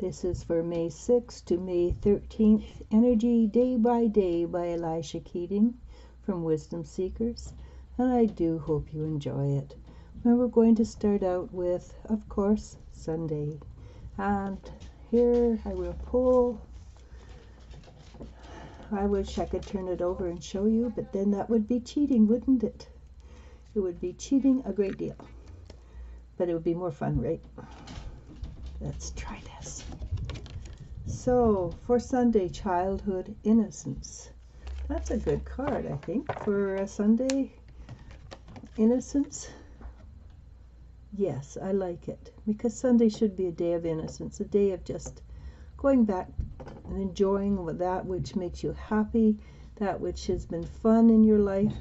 This is for May 6th to May 13th, Energy Day by Day by Elisha Keating from Wisdom Seekers, and I do hope you enjoy it. And we're going to start out with, of course, Sunday. And here I will pull. I wish I could turn it over and show you, but then that would be cheating, wouldn't it? It would be cheating a great deal. But it would be more fun, right? Let's try this. So, for Sunday, Childhood Innocence. That's a good card, I think, for a Sunday. Innocence. Yes, I like it. Because Sunday should be a day of innocence, a day of just going back and enjoying that which makes you happy, that which has been fun in your life.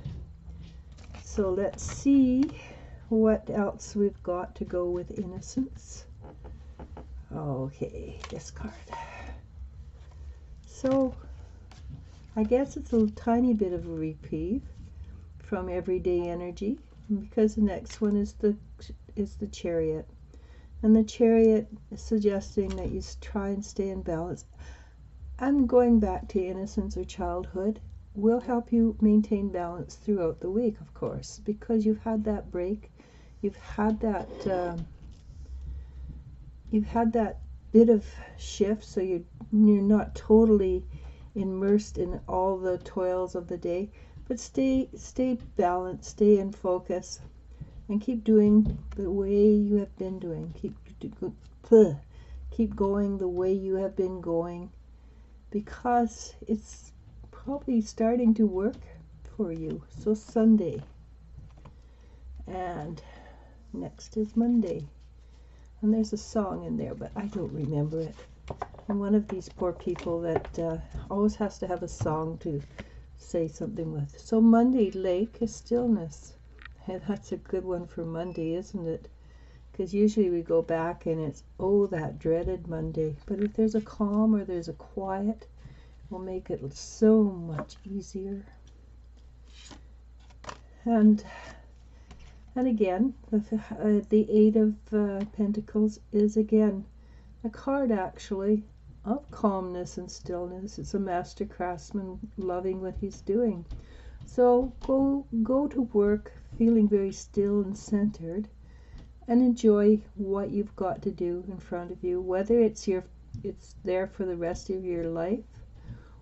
So let's see what else we've got to go with innocence. Okay, this card. So, I guess it's a tiny bit of a reprieve from everyday energy, because the next one is the Chariot. And the Chariot is suggesting that you try and stay in balance. And going back to innocence or childhood will help you maintain balance throughout the week, of course, because you've had that break, you've had that bit of shift, so you're not totally immersed in all the toils of the day, but stay balanced, stay in focus, and keep doing the way you have been doing. Keep going the way you have been going, because it's probably starting to work for you. So Sunday, and next is Monday. And there's a song in there, but I don't remember it. I'm one of these poor people that always has to have a song to say something with. So Monday, Lake is Stillness. And that's a good one for Monday, isn't it? Because usually we go back and it's, oh, that dreaded Monday. But if there's a calm or there's a quiet, it will make it so much easier. And again, the Eight of Pentacles is again a card actually of calmness and stillness. It's a master craftsman loving what he's doing. So go to work feeling very still and centered, and enjoy what you've got to do in front of you, whether it's there for the rest of your life,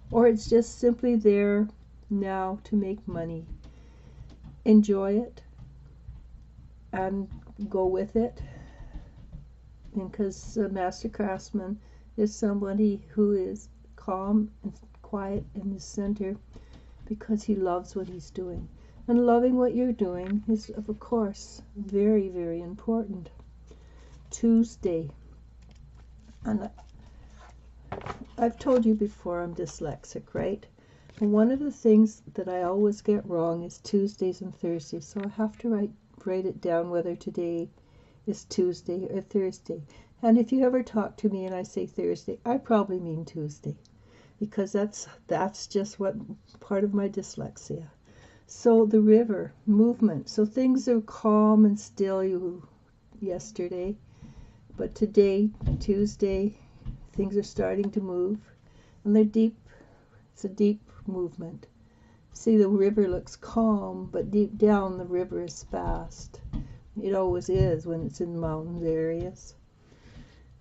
or it's just simply there now to make money. Enjoy it and go with it, because a master craftsman is somebody who is calm and quiet in the center because he loves what he's doing. And loving what you're doing is, of course, very, very important. Tuesday. And I've told you before I'm dyslexic, right? And one of the things that I always get wrong is Tuesdays and Thursdays. So I have to write it down whether today is Tuesday or Thursday. And if you ever talk to me and I say Thursday, I probably mean Tuesday, because that's just what part of my dyslexia. So the river, movement. So things are calm and still yesterday, but today, Tuesday, things are starting to move, and they're deep. It's a deep movement. See, the river looks calm, but deep down the river is fast. It always is when it's in mountain areas.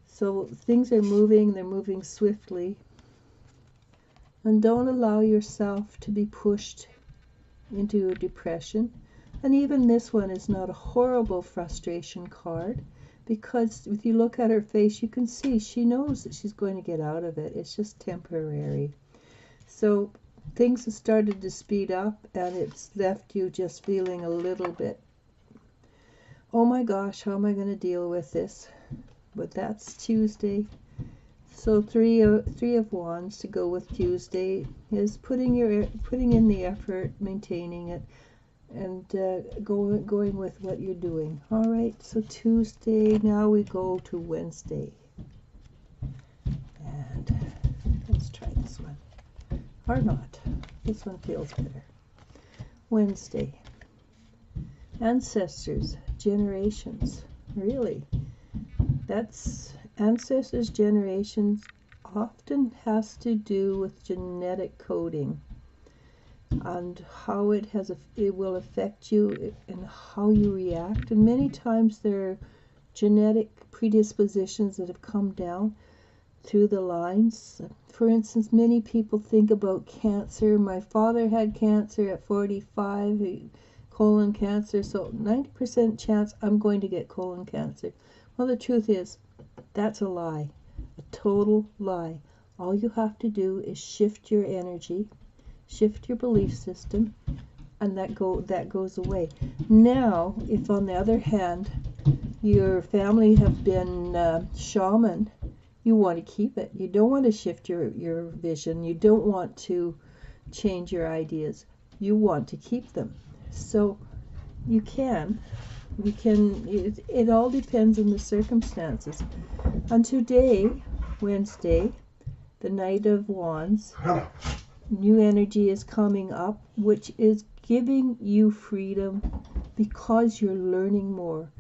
So things are moving, they're moving swiftly. And don't allow yourself to be pushed into a depression. And even this one is not a horrible frustration card, because if you look at her face, you can see she knows that she's going to get out of it. It's just temporary. So things have started to speed up, and it's left you just feeling a little bit, oh my gosh, how am I going to deal with this? But that's Tuesday. So three of Wands to go with Tuesday is putting in the effort, maintaining it, and going with what you're doing. All right, so Tuesday. Now we go to Wednesday, and let's try this one, or not. This one feels better. Wednesday. Ancestors, generations. Really, that's ancestors' generations often has to do with genetic coding and how it will affect you and how you react. And many times there are genetic predispositions that have come down through the lines. For instance, many people think about cancer. My father had cancer at 45, colon cancer, so 90% chance I'm going to get colon cancer. Well, the truth is, that's a lie, a total lie. All you have to do is shift your energy, shift your belief system, and that goes away. Now, if on the other hand, your family have been shaman, you want to keep it. You don't want to shift your vision. You don't want to change your ideas. You want to keep them. So you can. It all depends on the circumstances. And today, Wednesday, the Knight of Wands, new energy is coming up, which is giving you freedom because you're learning more.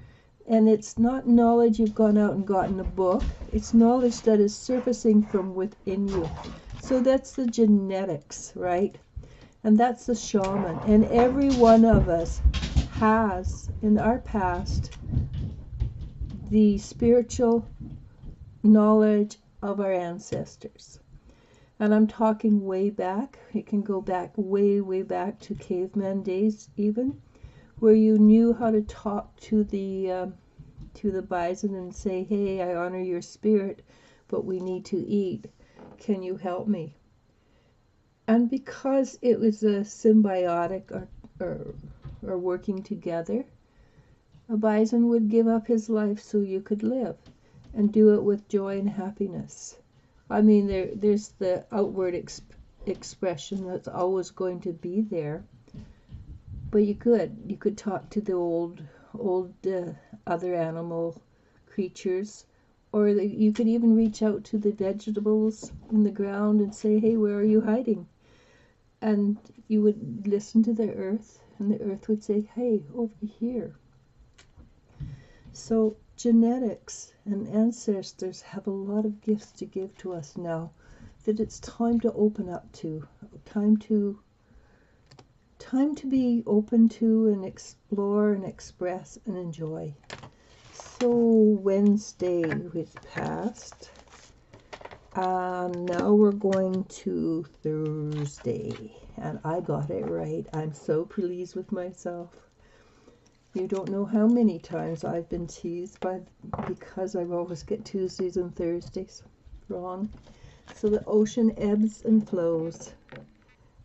And it's not knowledge you've gone out and gotten a book. It's knowledge that is surfacing from within you. So that's the genetics, right? And that's the shaman. And every one of us has, in our past, the spiritual knowledge of our ancestors. And I'm talking way back. It can go back way, way back to caveman days even, where you knew how to talk to the bison and say, hey, I honor your spirit, but we need to eat. Can you help me? And because it was a symbiotic or working together, a bison would give up his life so you could live and do it with joy and happiness. I mean, there's the outward expression that's always going to be there, but you could talk to the old other animal creatures, or you could even reach out to the vegetables in the ground and say, hey, where are you hiding? And you would listen to the earth, and the earth would say, hey, over here. So genetics and ancestors have a lot of gifts to give to us now that it's time to open up to, time to be open to and explore and express and enjoy. So Wednesday is past, and now we're going to Thursday, and I got it right. I'm so pleased with myself. You don't know how many times I've been teased because I always get Tuesdays and Thursdays wrong. So the ocean ebbs and flows,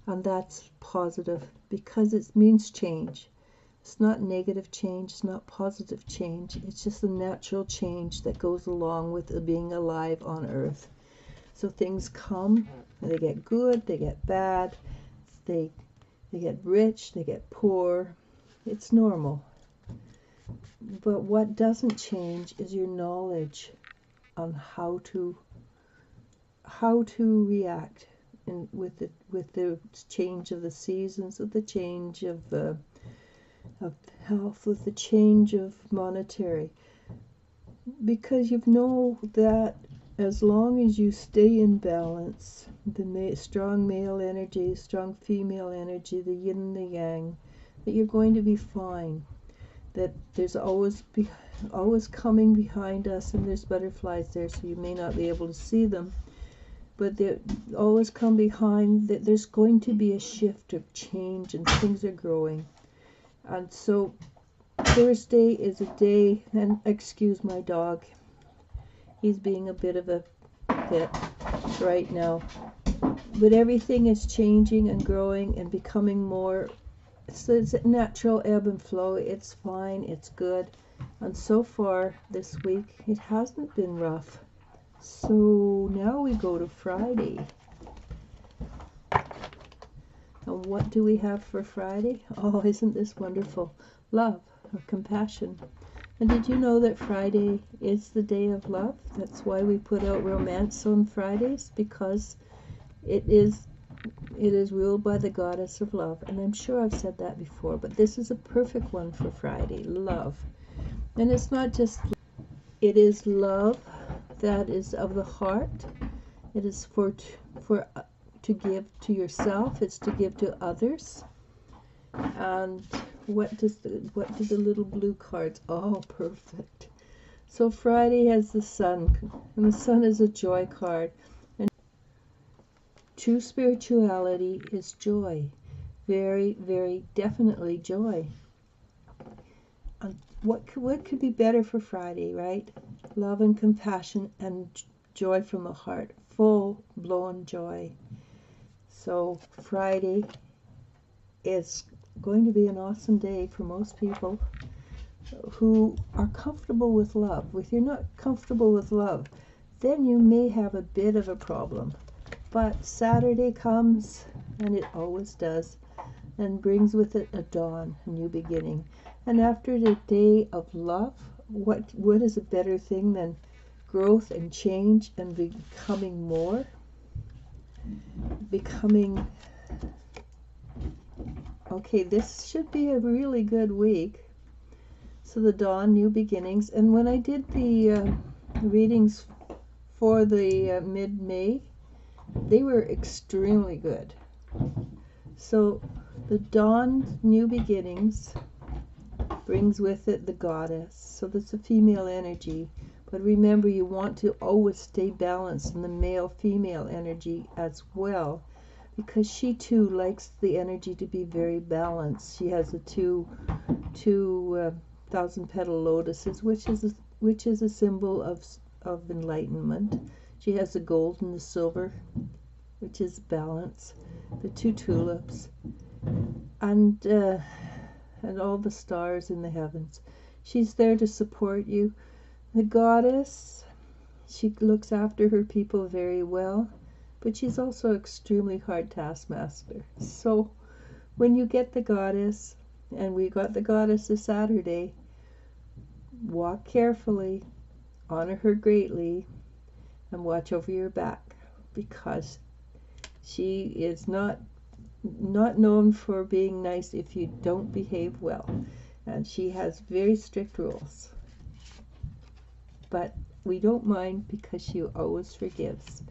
and that's positive because it means change. It's not negative change, it's not positive change. It's just a natural change that goes along with being alive on Earth. So things come, and they get good, they get bad, they get rich, they get poor. It's normal. But what doesn't change is your knowledge on how to react with the change of the seasons, with the change of health, with the change of monetary. Because you know that as long as you stay in balance, the strong male energy, strong female energy, the yin and the yang, that you're going to be fine. That there's always coming behind us, and there's butterflies there, so you may not be able to see them, but they always come behind. That there's going to be a shift of change, and things are growing. And so Thursday is a day, and excuse my dog, he's being a bit of a pit right now, but everything is changing and growing and becoming more. So it's a natural ebb and flow. It's fine, it's good. And so far this week it hasn't been rough. So now we go to Friday. And what do we have for Friday? Oh, isn't this wonderful? Love or compassion. And did you know that Friday is the day of love? That's why we put out romance on Fridays, because it is ruled by the goddess of love. And I'm sure I've said that before, but this is a perfect one for Friday. Love. And it's not just, it is love that is of the heart. It is to give to yourself. It's to give to others. And what do the little blue cards? Oh, perfect. So Friday has the sun, and the sun is a joy card. And true spirituality is joy. Very, very definitely joy. And what could be better for Friday, right? Love and compassion and joy from the heart. Full-blown joy. So Friday is going to be an awesome day for most people who are comfortable with love. If you're not comfortable with love, then you may have a bit of a problem. But Saturday comes, and it always does, and brings with it a dawn, a new beginning. And after the day of love, what is a better thing than growth and change and becoming more? Okay, this should be a really good week. So the dawn, new beginnings. And when I did the readings for the mid-May, they were extremely good. So the dawn, new beginnings, brings with it the goddess. So that's a female energy. But remember, you want to always stay balanced in the male-female energy as well, because she too likes the energy to be very balanced. She has the two thousand-petal lotuses, which is a symbol of enlightenment. She has the gold and the silver, which is balance. The two tulips, and all the stars in the heavens. She's there to support you. The goddess, she looks after her people very well, but she's also extremely hard taskmaster. So when you get the goddess, and we got the goddess this Saturday, walk carefully, honor her greatly, and watch over your back, because she is not known for being nice if you don't behave well, and she has very strict rules. But we don't mind, because she always forgives.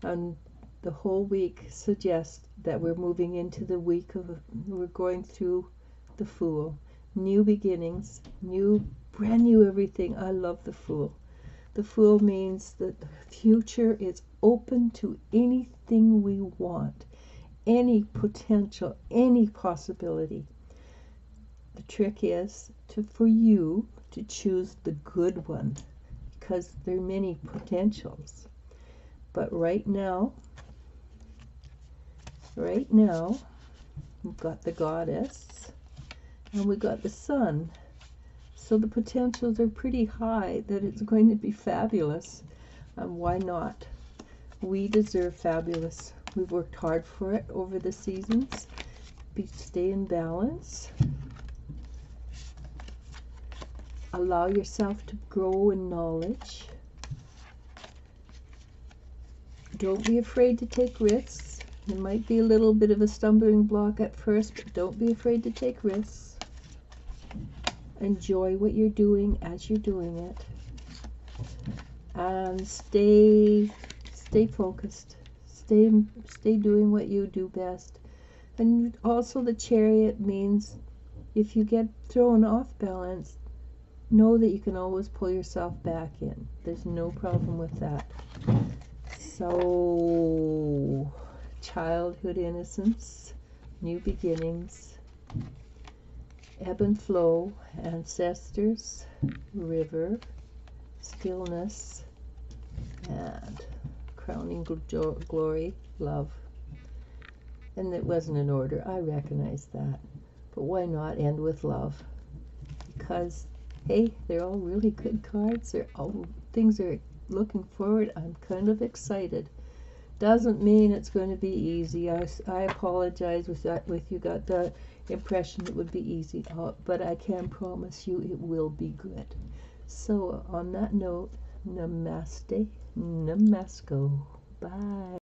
And the whole week suggests that we're moving into the week we're going through the Fool. New beginnings, brand new everything. I love the Fool. The Fool means that the future is open to anything we want, any potential, any possibility. The trick is for you to choose the good one, because there are many potentials. But right now, we've got the goddess, and we've got the sun. So the potentials are pretty high that it's going to be fabulous. And why not? We deserve fabulous. We've worked hard for it over the seasons. Stay in balance. Allow yourself to grow in knowledge. Don't be afraid to take risks. It might be a little bit of a stumbling block at first, but don't be afraid to take risks. Enjoy what you're doing as you're doing it. And stay focused. Stay doing what you do best. And also the Chariot means if you get thrown off balance, know that you can always pull yourself back in. There's no problem with that. So, childhood innocence, new beginnings, ebb and flow, ancestors, river, stillness, and crowning glory, love. And it wasn't in order, I recognize that. But why not end with love? Because, hey, they're all really good cards. They're all things are looking forward. I'm kind of excited. Doesn't mean it's going to be easy. I apologize if you got the impression it would be easy, but I can promise you it will be good. So on that note, namaste, namasko, bye.